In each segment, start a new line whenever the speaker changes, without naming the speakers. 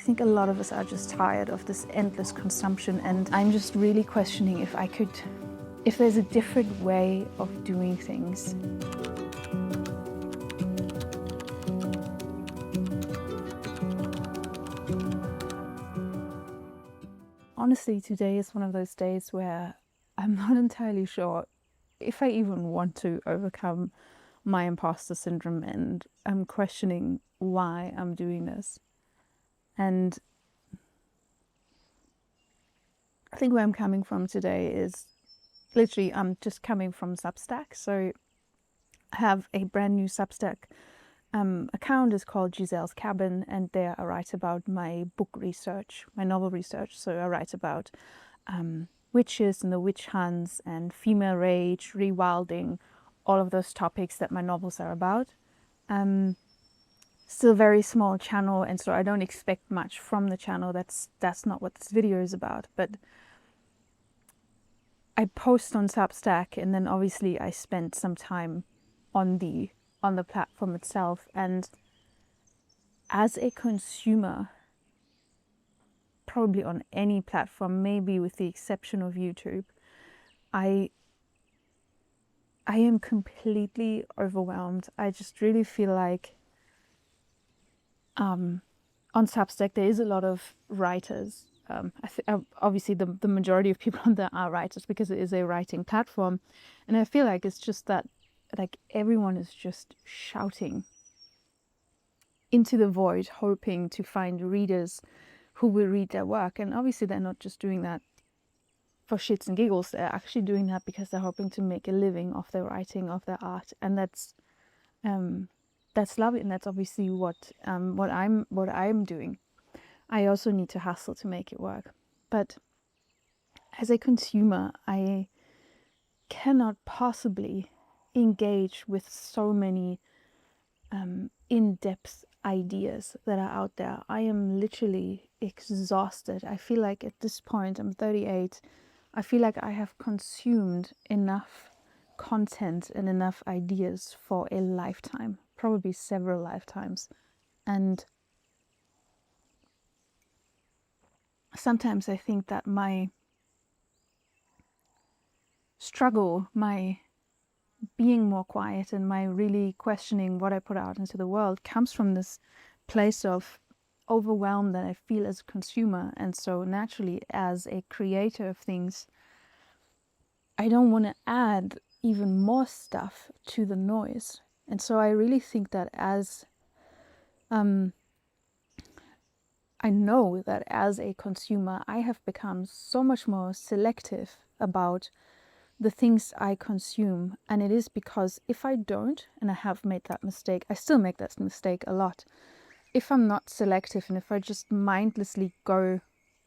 think a lot of us are just tired of this endless consumption, and I'm just really questioning if there's a different way of doing things. Honestly, today is one of those days where I'm not entirely sure if I even want to overcome my imposter syndrome, and I'm questioning why I'm doing this. And I think where I'm coming from today is literally I'm just coming from Substack. So I have a brand new Substack account. Is called Giselle's Cabin, and there I write about my book research, my novel research. So I write about witches and the witch hunts and female rage, rewilding, all of those topics that my novels are about. Still very small channel, and so I don't expect much from the channel. That's not what this video is about. But I post on Substack, and then obviously I spent some time on the platform itself. And as a consumer, probably on any platform, maybe with the exception of YouTube, I am completely overwhelmed. I just really feel like on Substack there is a lot of writers. Obviously the majority of people on there are writers because it is a writing platform, and I feel like it's just that like everyone is just shouting into the void, hoping to find readers who will read their work. And obviously they're not just doing that for shits and giggles. They're actually doing that because they're hoping to make a living off their writing, of their art, and that's lovely, and that's obviously what I'm doing. I also need to hustle to make it work, but as a consumer, I cannot possibly engage with so many in-depth ideas that are out there. I am literally exhausted. I feel like at this point, I'm 38, I feel like I have consumed enough content and enough ideas for a lifetime, probably several lifetimes. And sometimes I think that my struggle, my being more quiet, and my really questioning what I put out into the world comes from this place of overwhelm that I feel as a consumer. And so naturally, as a creator of things, I don't want to add even more stuff to the noise. And so I really think that as I know that as a consumer, I have become so much more selective about the things I consume. And it is because if I don't, and I have made that mistake, I still make that mistake a lot. If I'm not selective, and if I just mindlessly go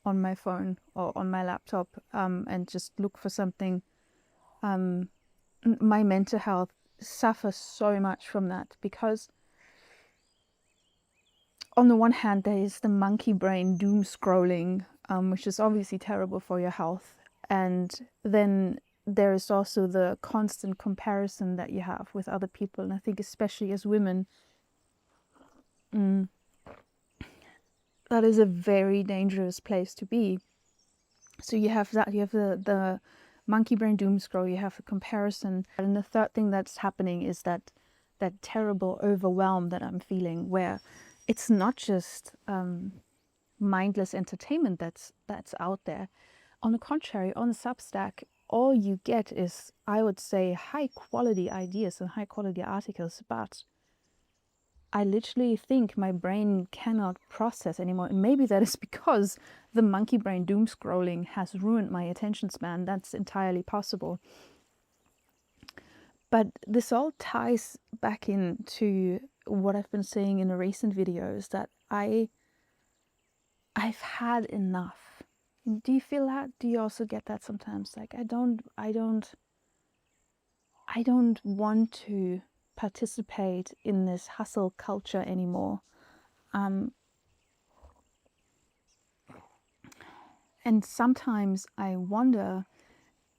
on my phone or on my laptop and just look for something, my mental health suffers so much from that. Because on the one hand, there is the monkey brain doom scrolling, which is obviously terrible for your health. And then there is also the constant comparison that you have with other people. And I think especially as women, that is a very dangerous place to be. So you have that, you have the monkey brain doom scroll, you have the comparison. And the third thing that's happening is that terrible overwhelm that I'm feeling, where it's not just mindless entertainment that's out there. On the contrary, on Substack, all you get is, I would say, high quality ideas and high quality articles, but I literally think my brain cannot process anymore. And maybe that is because the monkey brain doom scrolling has ruined my attention span. That's entirely possible. But this all ties back into what I've been saying in the recent videos, that I've had enough. Do you feel that? Do you also get that sometimes? Like, I don't want to participate in this hustle culture anymore. And sometimes I wonder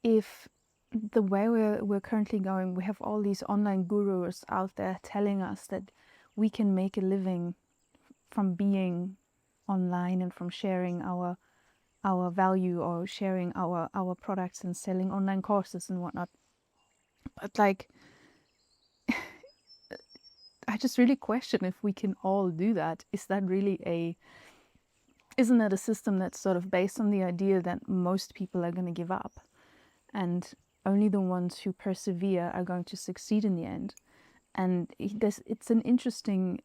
if the way we're currently going, we have all these online gurus out there telling us that we can make a living from being online and from sharing our value or sharing our products and selling online courses and whatnot. But like, I just really question if we can all do that. Isn't that a system that's sort of based on the idea that most people are going to give up and only the ones who persevere are going to succeed in the end? And it's an interesting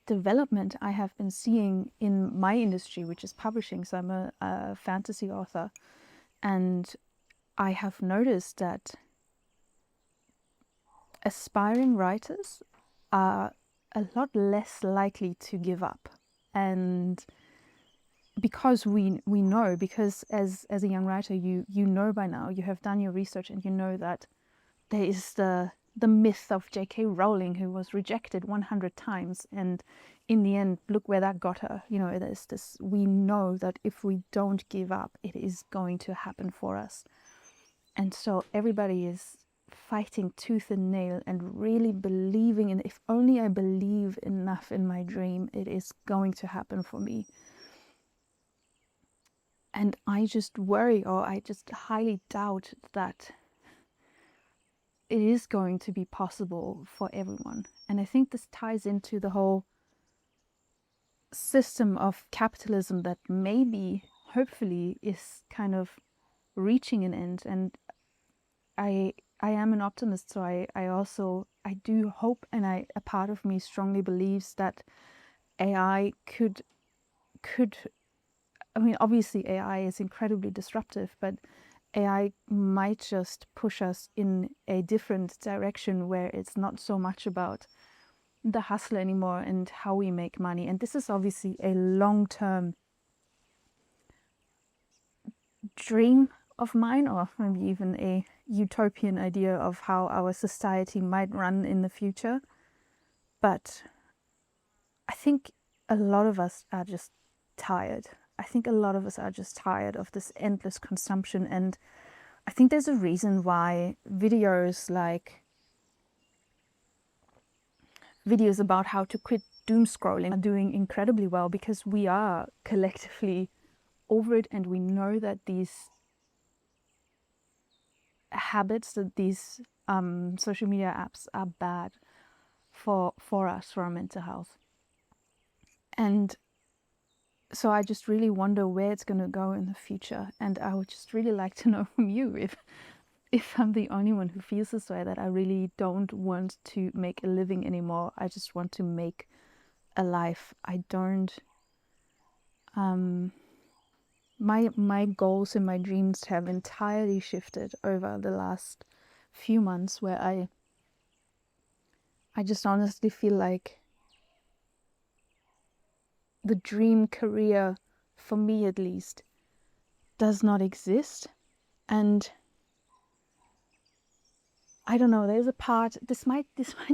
development I have been seeing in my industry, which is publishing. So I'm a fantasy author, and I have noticed that aspiring writers are a lot less likely to give up. And because we know, because as a young writer, you know by now, you have done your research and you know that there is the myth of J.K. Rowling, who was rejected 100 times, and in the end, look where that got her. You know, there's this. We know that if we don't give up, it is going to happen for us, and so everybody is fighting tooth and nail and really believing in. If only I believe enough in my dream, it is going to happen for me. And I just worry, or I just highly doubt that it is going to be possible for everyone. And I think this ties into the whole system of capitalism that maybe, hopefully, is kind of reaching an end. And I am an optimist, so I do hope, and a part of me strongly believes that AI could I mean, obviously AI is incredibly disruptive, but AI might just push us in a different direction where it's not so much about the hustle anymore and how we make money. And this is obviously a long-term dream of mine, or maybe even a utopian idea of how our society might run in the future. But I think a lot of us are just tired. I think a lot of us are just tired of this endless consumption. And I think there's a reason why videos about how to quit doom scrolling are doing incredibly well, because we are collectively over it, and we know that these habits, that these social media apps are bad for us, for our mental health. And so I just really wonder where it's going to go in the future. And I would just really like to know from you if I'm the only one who feels this way, that I really don't want to make a living anymore. I just want to make a life. I don't my goals and my dreams have entirely shifted over the last few months, where I just honestly feel like the dream career, for me at least, does not exist. And I don't know, there's a part, this might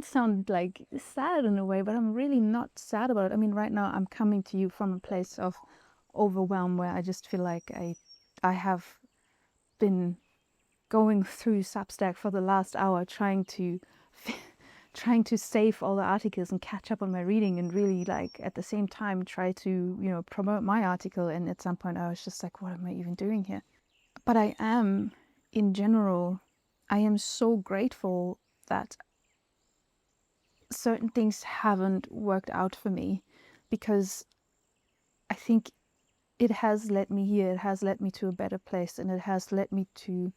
sound like sad in a way, but I'm really not sad about it. I mean, right now I'm coming to you from a place of overwhelm, where I just feel like I have been going through Substack for the last hour, trying to save all the articles and catch up on my reading, and really, like, at the same time try to, you know, promote my article. And at some point I was just like, what am I even doing here? But I am, in general, I am so grateful that certain things haven't worked out for me, because I think it has led me here. It has led me to a better place, and it has led me to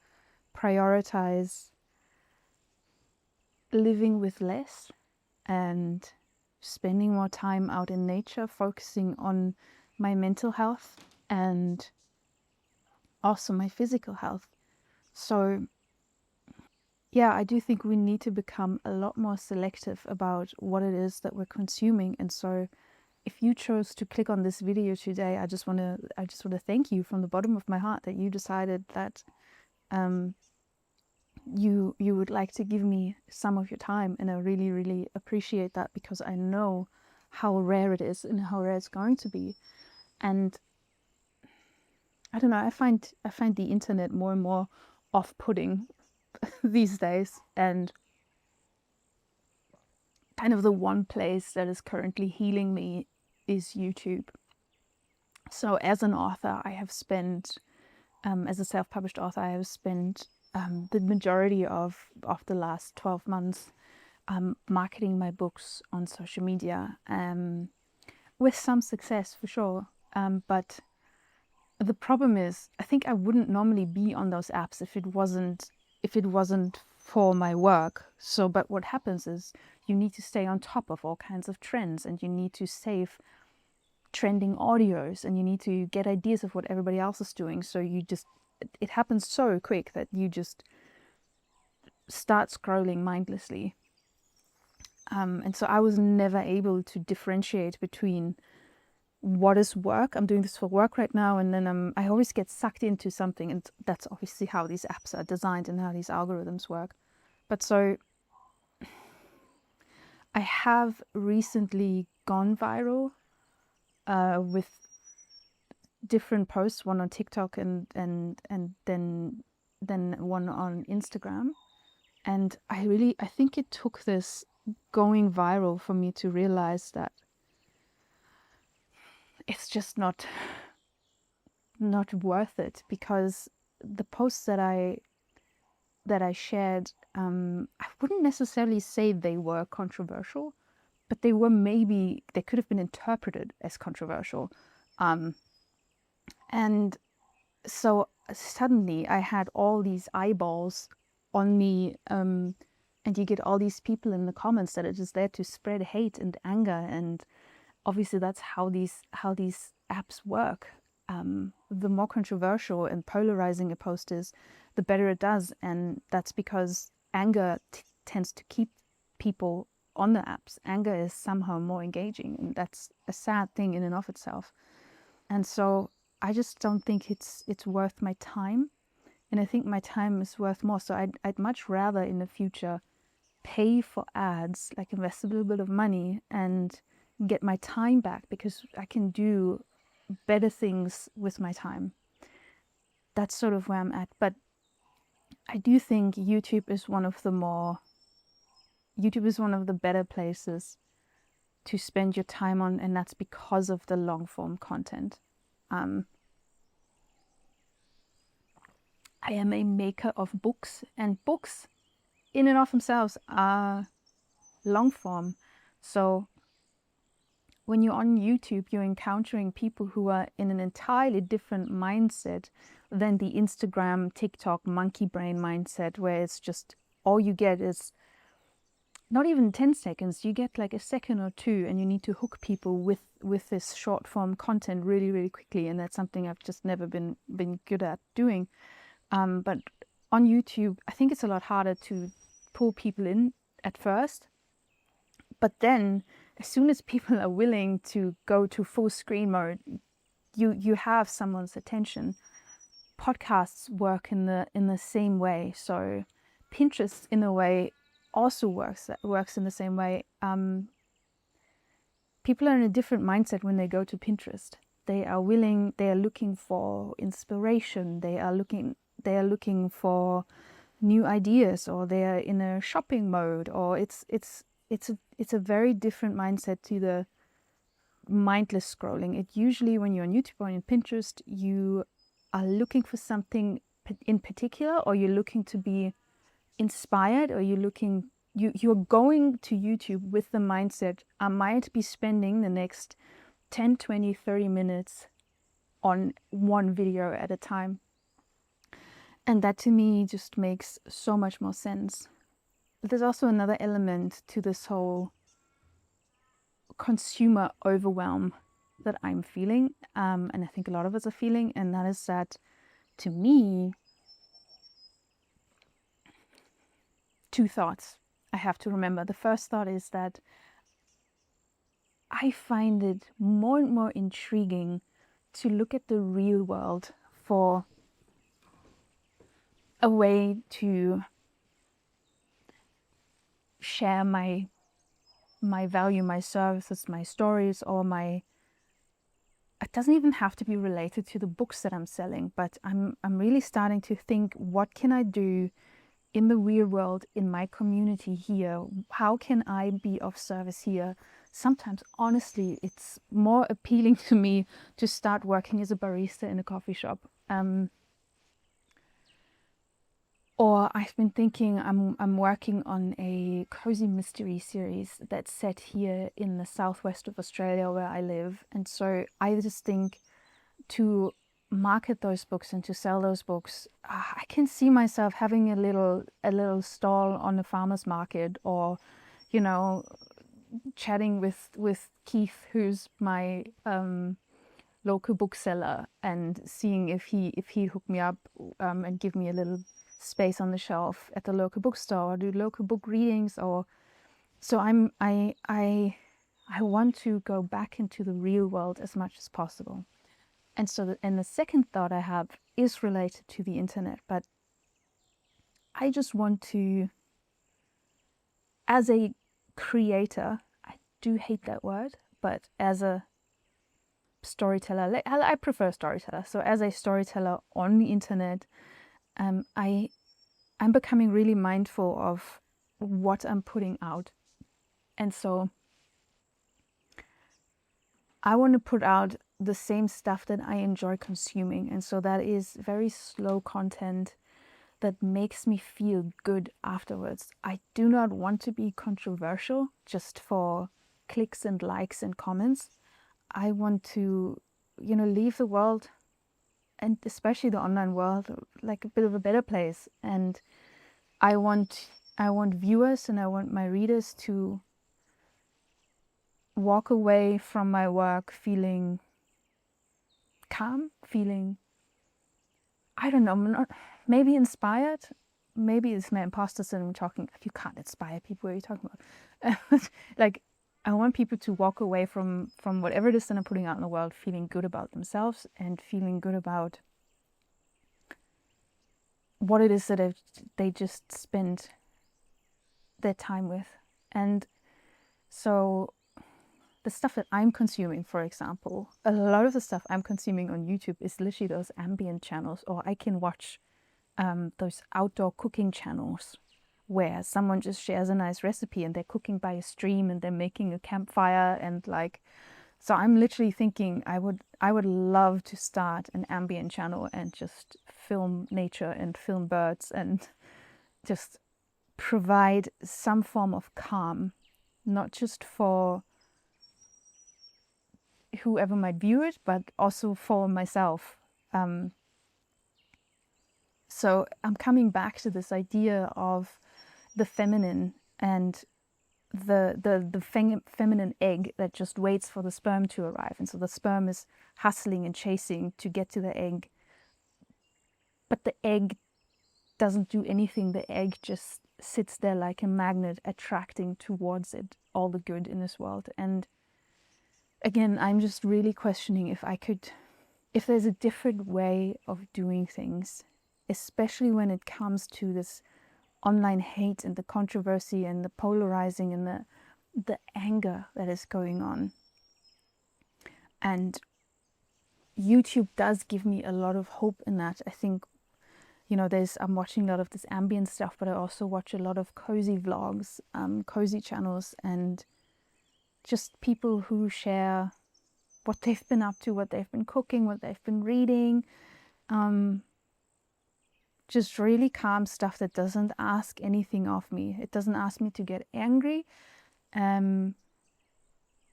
prioritize living with less and spending more time out in nature, focusing on my mental health and also my physical health. So yeah, I do think we need to become a lot more selective about what it is that we're consuming. And so if you chose to click on this video today, I just want to thank you from the bottom of my heart that you decided that you would like to give me some of your time. And I really, really appreciate that, because I know how rare it is and how rare it's going to be. And I don't know, I find the internet more and more off-putting these days, and kind of the one place that is currently healing me is YouTube. So as an author, I have spent, as a self-published author, I have spent the majority of the last 12 months marketing my books on social media, with some success for sure. But the problem is, I think I wouldn't normally be on those apps if it wasn't for my work. So, but what happens is you need to stay on top of all kinds of trends, and you need to save trending audios, and you need to get ideas of what everybody else is doing. So it happens so quick that you just start scrolling mindlessly. And so I was never able to differentiate between what is work. I'm doing this for work right now, and then I always get sucked into something, and that's obviously how these apps are designed and how these algorithms work. But so I have recently gone viral with different posts, one on TikTok and then one on Instagram. And I think it took this going viral for me to realize that it's just not worth it, because the posts that I shared, I wouldn't necessarily say they were controversial, but they could have been interpreted as controversial. And so suddenly I had all these eyeballs on me, and you get all these people in the comments that are just there to spread hate and anger, and obviously that's how these apps work. The more controversial and polarizing a post is, the better it does, and that's because anger tends to keep people on the apps. Anger is somehow more engaging, and that's a sad thing in and of itself. And so I just don't think it's worth my time, and I think my time is worth more. So I'd much rather in the future pay for ads, like invest a little bit of money and get my time back, because I can do better things with my time. That's sort of where I'm at. But I do think YouTube is one of the better places to spend your time on, and that's because of the long form content. I am a maker of books, and books in and of themselves are long form. So when you're on YouTube, you're encountering people who are in an entirely different mindset than the Instagram, TikTok, monkey brain mindset, where it's just all you get is not even 10 seconds. You get like a second or two, and you need to hook people with this short form content really, really quickly. And that's something I've just never been good at doing. But on YouTube, I think it's a lot harder to pull people in at first. But then as soon as people are willing to go to full screen mode, you have someone's attention. Podcasts work in the same way. So Pinterest, in a way, also works in the same way. People are in a different mindset when they go to Pinterest. They are looking for inspiration. They are looking for new ideas, or they are in a shopping mode, or it's a very different mindset to the mindless scrolling. It usually, when you're on YouTube or on Pinterest, you are looking for something in particular, or you're looking to be inspired, or you're going to YouTube with the mindset, I might be spending the next 10, 20, 30 minutes on one video at a time. And that to me just makes so much more sense. But there's also another element to this whole consumer overwhelm that I'm feeling, and I think a lot of us are feeling, and that is that, to me, two thoughts I have to remember. The first thought is that I find it more and more intriguing to look at the real world for a way to share my value, my services, my stories, or it doesn't even have to be related to the books that I'm selling, but I'm really starting to think, what can I do in the real world, in my community here? How can I be of service here sometimes, honestly, it's more appealing to me to start working as a barista in a coffee shop. Or I've been thinking I'm working on a cozy mystery series that's set here in the southwest of Australia where I live. And so I just think to market those books and to sell those books, I can see myself having a little stall on a farmer's market, or, you know, chatting with Keith, who's my local bookseller, and seeing if he'd hook me up and give me a little space on the shelf at the local bookstore, or do local book readings. Or so I want to go back into the real world as much as possible. And so and the second thought I have is related to the internet, but I just want to, as a creator, I do hate that word, but as a storyteller, I prefer storyteller. So as a storyteller on the internet, I'm becoming really mindful of what I'm putting out. And so I want to put out the same stuff that I enjoy consuming. And so that is very slow content that makes me feel good afterwards. I do not want to be controversial just for clicks and likes and comments. I want to, leave the world, and especially the online world, like a bit of a better place. And I want viewers and I want my readers to walk away from my work feeling calm, feeling, I don't know, not, maybe inspired. Maybe it's my imposter syndrome talking. You can't inspire people. What are you talking about? Like, I want people to walk away from whatever it is that I'm putting out in the world feeling good about themselves and feeling good about what it is that they just spend their time with. And so the stuff that I'm consuming, for example, a lot of the stuff I'm consuming on YouTube is literally those ambient channels, or I can watch those outdoor cooking channels where someone just shares a nice recipe and they're cooking by a stream and they're making a campfire, and like, so I'm literally thinking I would love to start an ambient channel and just film nature and film birds and just provide some form of calm, not just for whoever might view it, but also for myself. So I'm coming back to this idea of the feminine and the feminine egg that just waits for the sperm to arrive. And so the sperm is hustling and chasing to get to the egg. But the egg doesn't do anything. The egg just sits there like a magnet, attracting towards it all the good in this world. And again, I'm just really questioning if there's a different way of doing things, especially when it comes to this online hate and the controversy and the polarizing and the anger that is going on. And YouTube does give me a lot of hope in that. I think, I'm watching a lot of this ambient stuff, but I also watch a lot of cozy vlogs, cozy channels, and just people who share what they've been up to, what they've been cooking, what they've been reading. Just really calm stuff that doesn't ask anything of me. It doesn't ask me to get angry.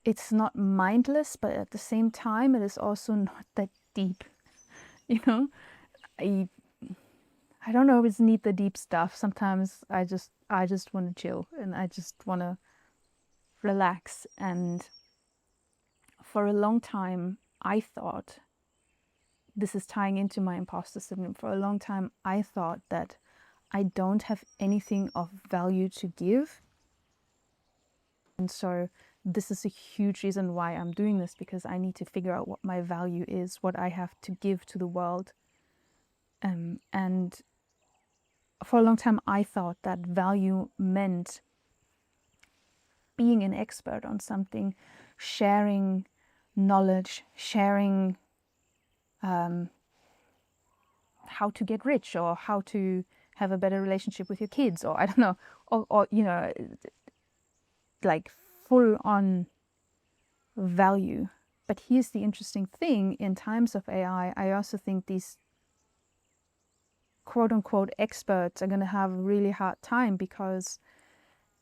It's not mindless, but at the same time, it is also not that deep. I don't always need the deep stuff. Sometimes I just want to chill and I just want to relax. And for a long time, I thought, this is tying into my imposter syndrome, for a long time I thought that I don't have anything of value to give. And so this is a huge reason why I'm doing this, because I need to figure out what my value is, what I have to give to the world. And for a long time I thought that value meant being an expert on something, sharing knowledge, sharing how to get rich, or how to have a better relationship with your kids, or I don't know, or like full on value. But here's the interesting thing, in times of AI, I also think these quote-unquote experts are going to have a really hard time, because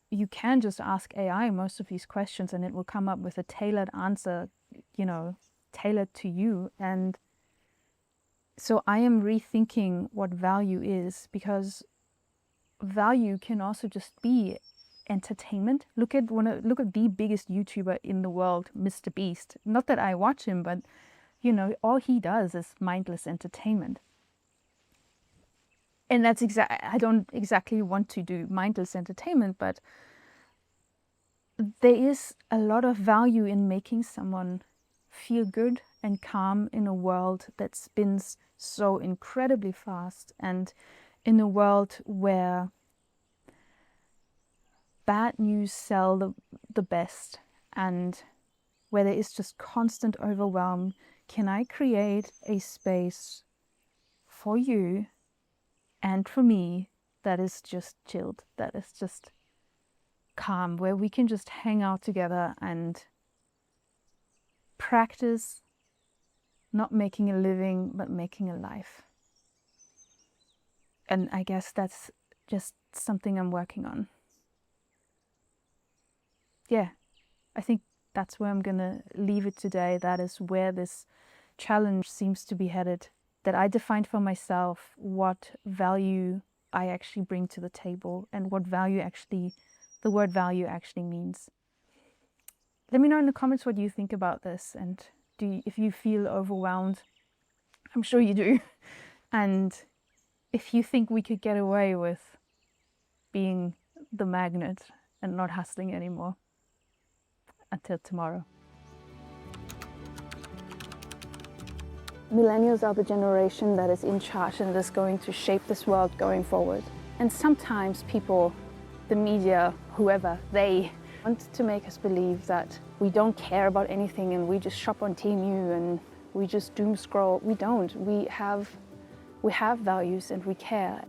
you can just ask AI most of these questions and it will come up with a tailored answer, you know, tailored to you. And so I am rethinking what value is, because value can also just be entertainment. Look at the biggest YouTuber in the world, Mr. Beast. Not that I watch him, but you know, all he does is mindless entertainment. And that's I don't exactly want to do mindless entertainment, but there is a lot of value in making someone feel good and calm in a world that spins so incredibly fast, and in a world where bad news sell the best, and where there is just constant overwhelm. Can I create a space for you and for me that is just chilled, that is just calm, where we can just hang out together and practice not making a living, but making a life? And I guess that's just something I'm working on. Yeah, I think that's where I'm gonna leave it today. That is where this challenge seems to be headed. That I defined for myself what value I actually bring to the table, and what value actually, the word value actually means. Let me know in the comments what you think about this, and if you feel overwhelmed. I'm sure you do. And if you think we could get away with being the magnet and not hustling anymore. Until tomorrow. Millennials are the generation that is in charge and is going to shape this world going forward. And sometimes people, the media, whoever, they want to make us believe that we don't care about anything and we just shop on TMU and we just doom scroll. We don't. We have values and we care.